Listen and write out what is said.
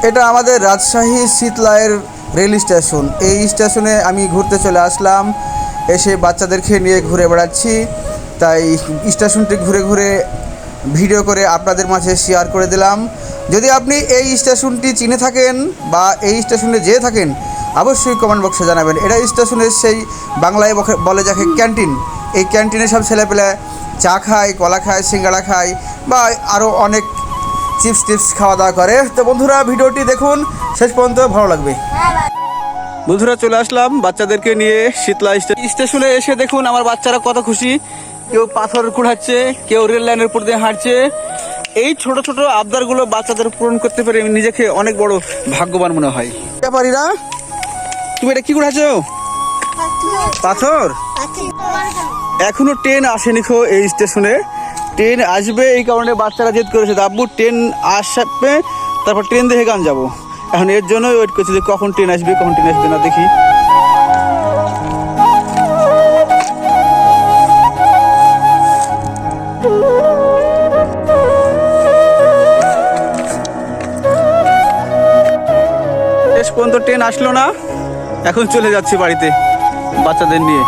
এটা আমাদের Rajshahi শীতলায়ের rail station. এই স্টেশনে আমি ঘুরতে চলে আসলাম, এসে বাচ্চাদেরকে নিয়ে ঘুরে বেড়াচ্ছি। তাই স্টেশনটি ঘুরে ঘুরে ভিডিও করে আপনাদের মাঝে শেয়ার করে দিলাম। যদি আপনি এই স্টেশনটি চিনে থাকেন বা এই স্টেশনে যেয়ে থাকেন, অবশ্যই কমেন্ট বক্সে জানাবেন। এটা স্টেশনের সেই বাংলায় বলে যাকে ক্যান্টিন। এই ক্যান্টিনে সব ছেলেপেলে চা খায়, কলা খায়, সিঙ্গাড়া খায় বা আরও অনেক চিপস টিপস খাওয়া দাওয়া করে। তো বন্ধুরা, ভিডিওটি দেখুন, শেষ পর্যন্ত ভালো লাগবে। বন্ধুরা, চলে আসলাম বাচ্চাদেরকে নিয়ে শীতলা স্টেশনে। এসে দেখুন আমার বাচ্চারা কত খুশি। কেউ পাথর কুড়াচ্ছে, কেউ রেল লাইনের উপর দিয়ে হাঁটছে। এই ছোট ছোট আবদারগুলো বাচ্চাদের পূরণ করতে পেরে নিজেকে অনেক বড় ভাগ্যবান মনে হয়। ব্যাপারীরা, তুমি এটা কি কুড়াচ্ছ? পাথর। এখনো ট্রেন আসেনি খো এই স্টেশনে। ট্রেন আসবে এই কারণে বাচ্চারা জেদ করেছে, আব্বু ট্রেন আসবে, তারপর ট্রেন দেখে গান যাবো। এখন এর জন্যই ওয়েট করছি যে কখন ট্রেন আসবে, কখন ট্রেন আসবে না দেখি। শেষ পর্যন্ত ট্রেন আসলো না, এখন চলে যাচ্ছি বাড়িতে বাচ্চাদের নিয়ে।